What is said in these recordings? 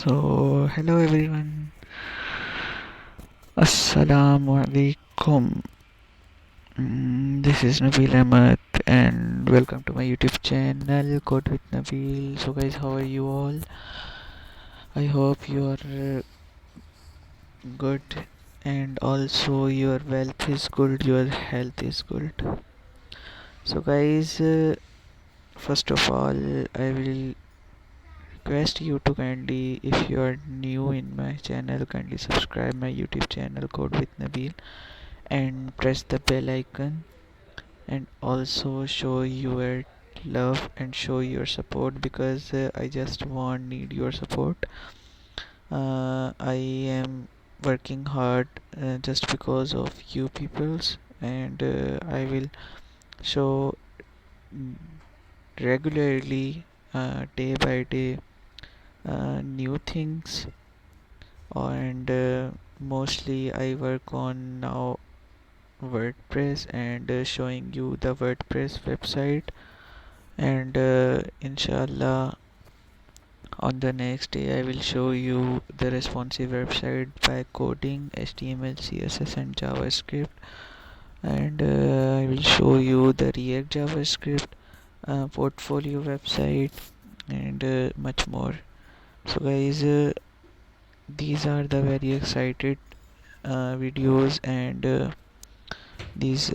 Hello everyone. Assalamu alaikum. This is Nabeel Ahmed and welcome to my YouTube channel Code with Nabeel. So guys, how are you all? I hope you are good and also your wealth is good, your health is good. So guys, first of all, I will request you to kindly, if you are new in my channel, kindly subscribe my YouTube channel Code with Nabeel and press the bell icon and also show your love and show your support because I just need your support. I am working hard just because of you peoples, and I will show mm, regularly, day by day, new things. And mostly I work on now WordPress and showing you the WordPress website, and inshallah on the next day I will show you the responsive website by coding HTML, CSS and JavaScript, and I will show you the React JavaScript portfolio website and much more. So guys, these are the very excited videos, and these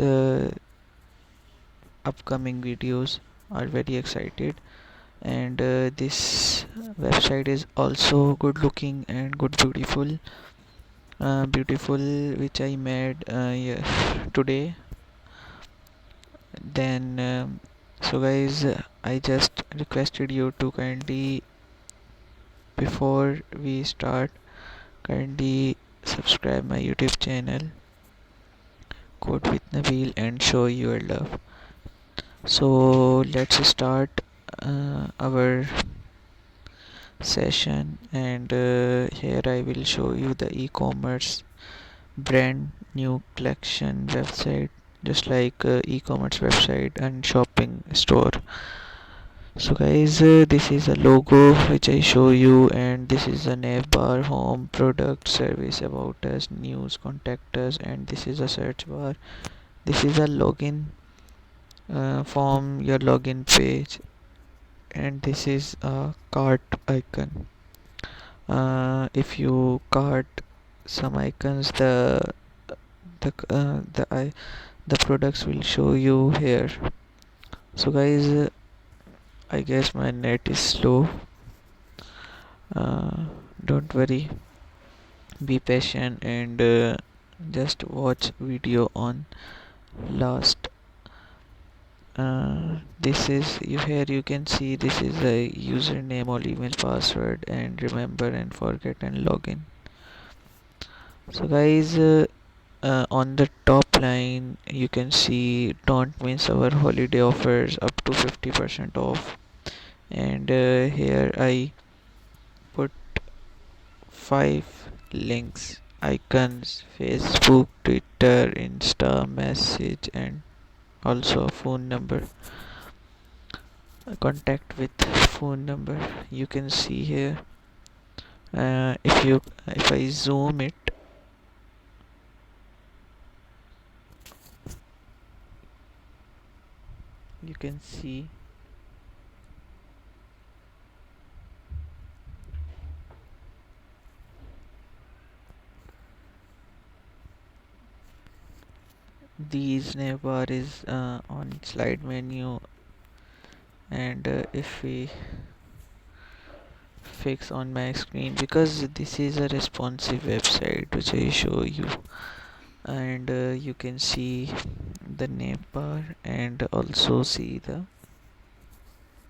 upcoming videos are very excited, and this website is also good looking and good beautiful, which I made today. Then so guys, I just requested you to kindly, before we start, kindly subscribe my YouTube channel Code with Nabeel and show your love. So let's start our session, and here I will show you the e-commerce brand new collection website, just like e-commerce website and shopping store. So guys, this is a logo which I show you, and this is a navbar, home, product, service, about us, news, contact us, and this is a search bar. This is a login form, your login page, and this is a cart icon. If you cart some icons, the products will show you here. So guys, I guess my net is slow. uh, don't worry, be patient, and just watch video on last. This is you here you can see this is a username or email password, and remember and forget and login. So guys, on the top line you can see don't miss our holiday offers up to 50% off, and here I put 5 links, icons: Facebook, Twitter, Insta, message, and also a phone number, a contact with phone number. You can see here, if I zoom it, you can see these navbar is on slide menu, and if we fix on my screen, because this is a responsive website which I show you, and you can see the name bar and also see the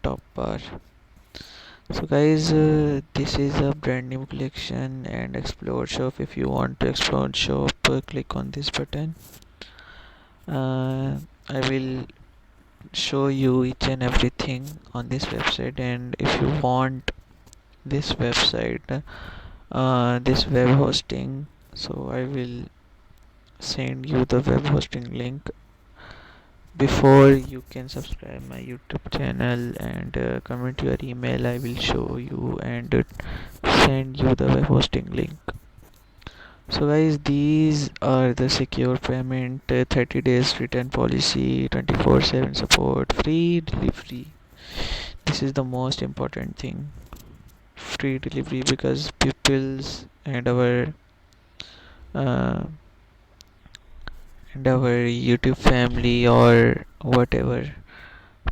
top bar. So guys, this is a brand new collection and explore shop. If you want to explore shop, click on this button. I will show you each and everything on this website, and if you want this website, this web hosting, so I will send you the web hosting link before you can subscribe my YouTube channel and comment your email, I will show you and send you the web hosting link. So guys, these are the secure payment, 30 days return policy, 24/7 support, free delivery. This is the most important thing, free delivery, because people's uh, and our YouTube family or whatever,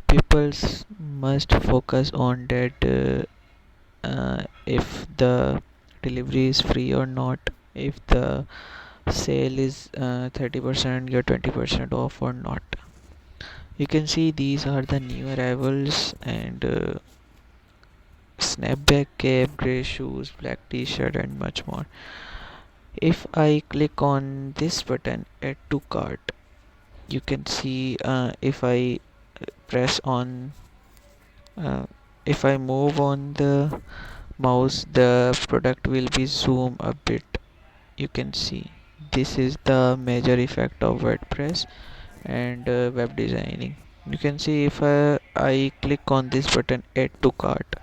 people's must focus on that, if the delivery is free or not, if the sale is 30% or 20% off or not. You can see these are the new arrivals, and snapback cap, grey shoes, black t-shirt, and much more. If I click on this button, add to cart, you can see, if I press on uh, if I move on the mouse, the product will be zoom a bit. You can see this is the major effect of WordPress and web designing. You can see if I click on this button, add to cart,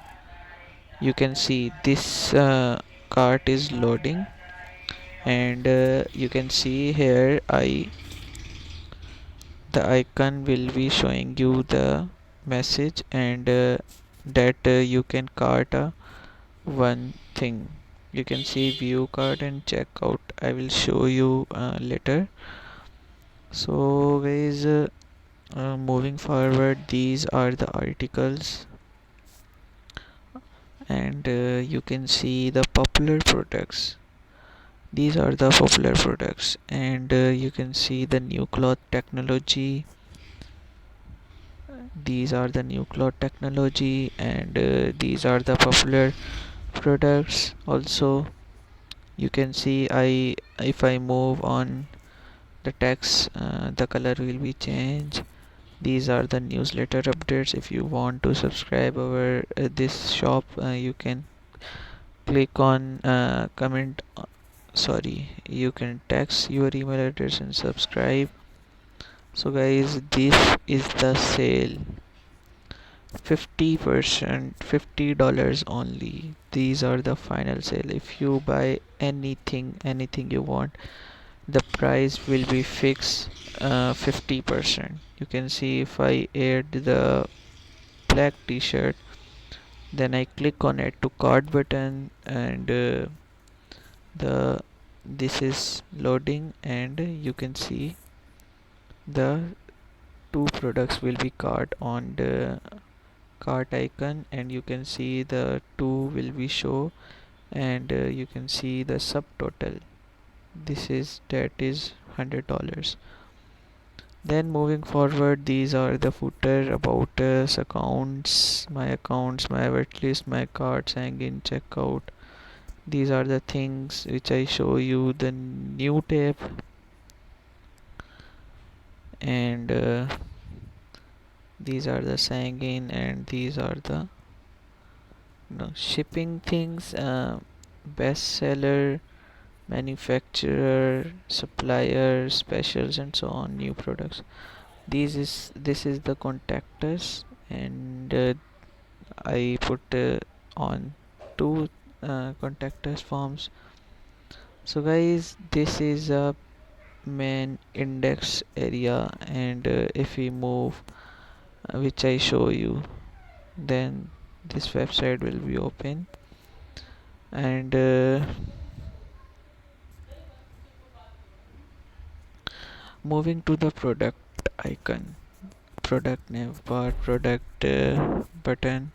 you can see this cart is loading, and you can see here the icon will be showing you the message, and that you can cart one thing. You can see view cart and checkout. I will show you later. So guys, moving forward, these are the articles, and you can see the popular products. These are the popular products, and you can see the new cloth technology. These are the new cloth technology, and these are the popular products also. You can see, I if I move on the text, the color will be changed. These are the newsletter updates. If you want to subscribe our this shop, you can click on comment, sorry, you can text your email address and subscribe. So guys, this is the sale, 50%, $50 only. These are the final sale. If you buy anything you want, the price will be fixed 50%. You can see if I add the black t-shirt, then I click on add to cart button, and the this is loading, and you can see the two products will be cart on the cart icon, and you can see the two will be show, and you can see the subtotal. This is that is $100. Then moving forward, these are the footer, about us, accounts, my list, my cards, hanging, checkout. These are the things which I show you. The new tab, and these are the sangin, and these are the shipping things, bestseller, manufacturer, supplier, specials, and so on. New products. This is the contact us, and I put on two contact us forms. So guys, this is a main index area, and if we move, which I show you, then this website will be open, and moving to the product icon, product name bar, product button.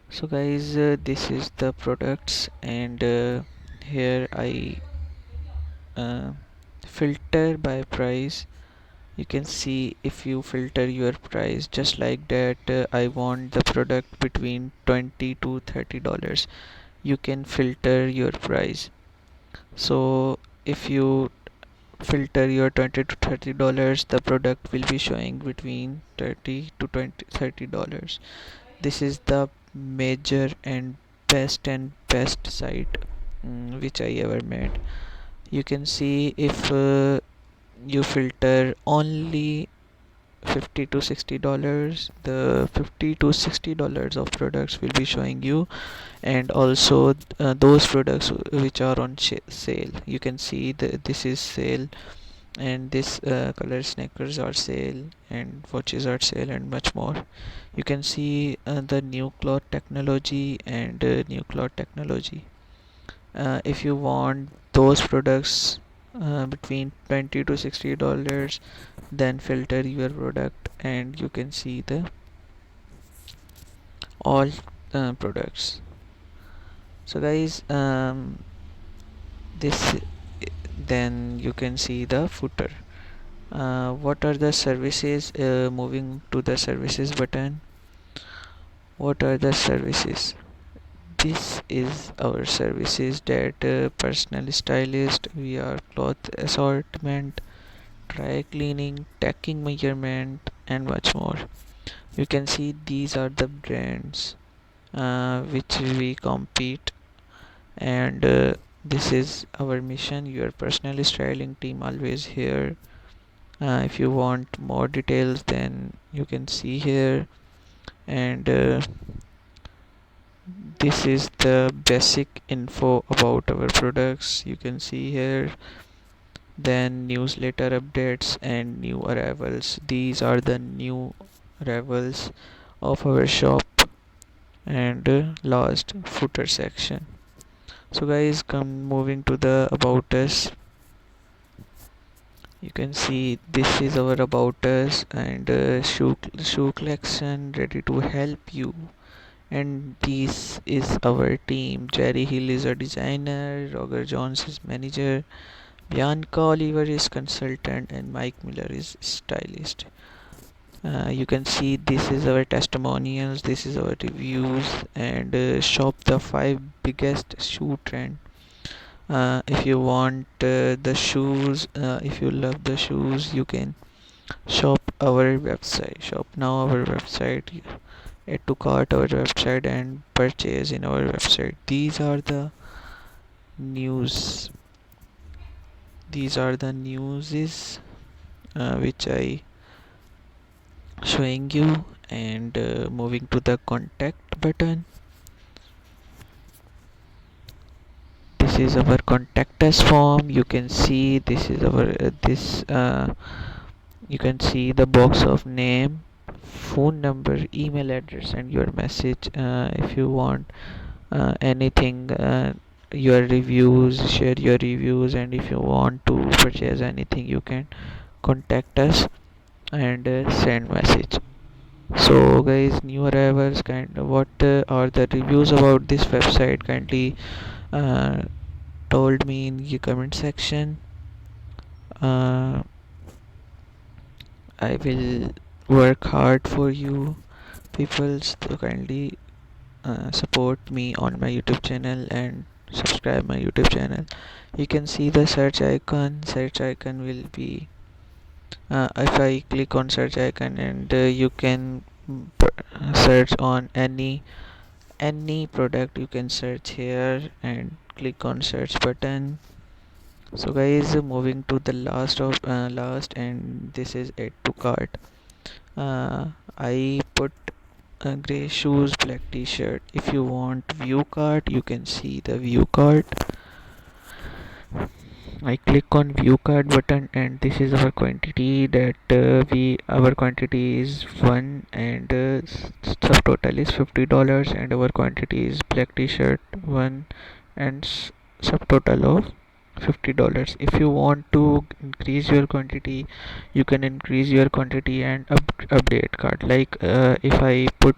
So guys, this is the products, and here I uh, filter by price. You can see if you filter your price just like that, I want the product between $20 to $30, you can filter your price. So if you filter your $20 to $30, the product will be showing between 30 to 20 $30. This is the major and best site which I ever made. You can see if you filter only $50 to $60. The $50 to $60 of products will be showing you, and also those products which are on sale. You can see this is sale, and this color sneakers are sale, and watches are sale, and much more. You can see the new cloth technology and new cloth technology. If you want those products between $20 to $60, then filter your product and you can see the all products. So guys, this then you can see the footer. What are the services? Moving to the services button. What are the services? This is our services: that personal stylist, we are cloth assortment, dry cleaning, tagging measurement, and much more. You can see these are the brands which we compete, and this is our mission. Your personal styling team always here. If you want more details, then you can see here, and this is the basic info about our products. You can see here, then newsletter updates and new arrivals. These are the new arrivals of our shop, and last footer section. So guys, come moving to the about us. You can see this is our about us, and shoe collection ready to help you. And this is our team. Jerry Hill is a designer, Roger Jones is manager, Bianca Oliver is consultant, and Mike Miller is stylist. You can see this is our testimonials, this is our reviews, and shop the 5 biggest shoe trend. If you want the shoes, if you love the shoes, you can shop our website. Shop now our website. Add to cart our website and purchase in our website. These are the news. These are the newses which I showing you, and moving to the contact button. This is our contact us form. You can see this is our you can see the box of name, phone number, email address, and your message. If you want anything, your reviews, share your reviews, and if you want to purchase anything, you can contact us and send message. So guys, new arrivals, what are the reviews about this website? Kindly uh, told me in the comment section. uh, I will work hard for you people, so kindly support me on my YouTube channel and subscribe my YouTube channel. You can see the search icon will be if I click on search icon, and you can search on any product. You can search here and click on search button. So guys, moving to the last, and this is add to cart. I put gray shoes, black t-shirt. If you want view cart, you can see the view cart. I click on view cart button, and this is our quantity, that our quantity is 1, and subtotal is $50, and our quantity is black t-shirt 1, and subtotal of $50. If you want to increase your quantity, you can increase your quantity and update cart. Like if I put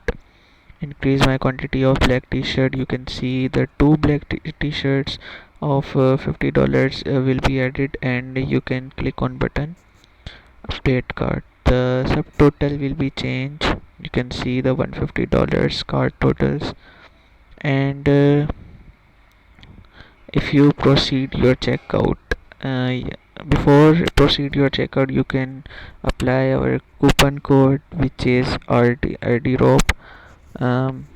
increase my quantity of black t-shirt, you can see the two black t-shirts of $50 will be added, and you can click on button update cart. The subtotal will be changed. You can see the $150 cart totals, and if you proceed your checkout, before proceed your checkout, you can apply our coupon code, which is RD um,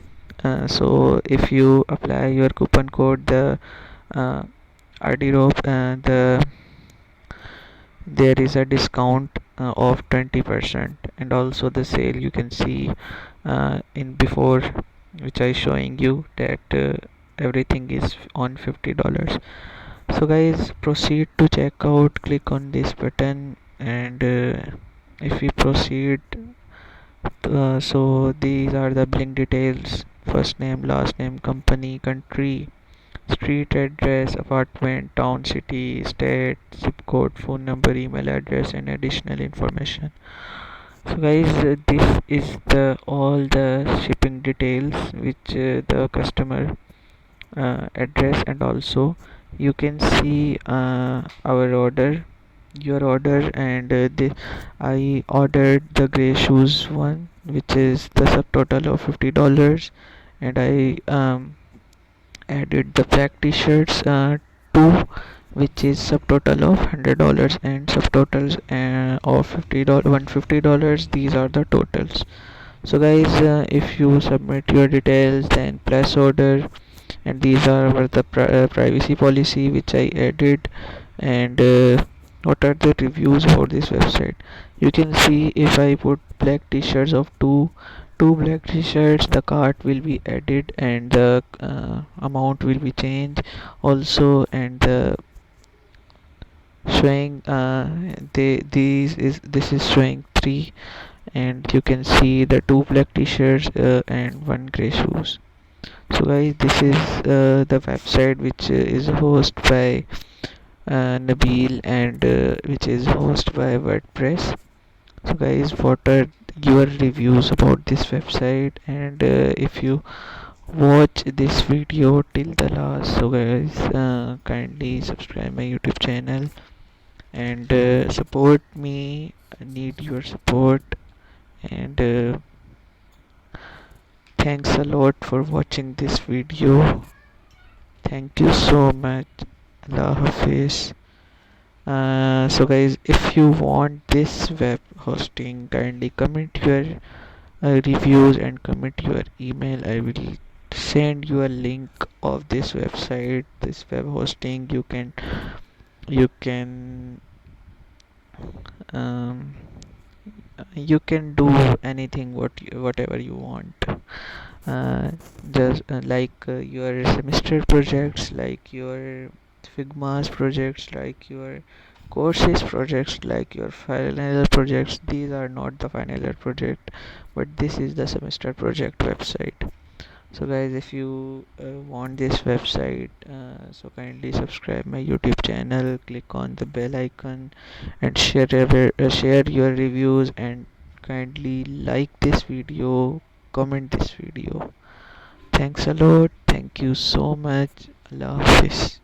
so if you apply your coupon code, the uh, RD the there is a discount of 20%, and also the sale you can see in before, which I showing you that everything is on $50. So guys, proceed to checkout, click on this button, and if we proceed, so these are the billing details: first name, last name, company, country, street address, apartment, town, city, state, zip code, phone number, email address, and additional information. So guys, this is the all the shipping details which the customer address, and also you can see our order, your order, and I ordered the gray shoes one, which is the subtotal of $50, and I added the black t-shirts two, which is subtotal of $100, and subtotals of $150. These are the totals. So guys, if you submit your details, then place order, and these are the privacy policy which I added. And what are the reviews for this website? You can see if I put black t-shirts of two black t-shirts, the cart will be added, and the amount will be changed also, and the showing this is showing three, and you can see the two black t-shirts and one gray shoes. So guys, this is the website which is hosted by Nabeel, and which is hosted by WordPress. So guys, what are your reviews about this website? And if you watch this video till the last, so guys, kindly subscribe my YouTube channel and support me. I need your support, and thanks a lot for watching this video. Thank you so much. Allah Hafiz. So guys, if you want this web hosting, kindly comment your reviews and comment your email. I will send you a link of this website, this web hosting. You can um, you can do anything whatever you want. Just like your semester projects, like your Figma's projects, like your courses projects, like your final year projects. These are not the final year project, but this is the semester project website. So guys, if you want this website, so kindly subscribe my YouTube channel, click on the bell icon, and share your reviews, and kindly like this video, comment this video. Thanks a lot. Thank you so much. Allah Hafiz.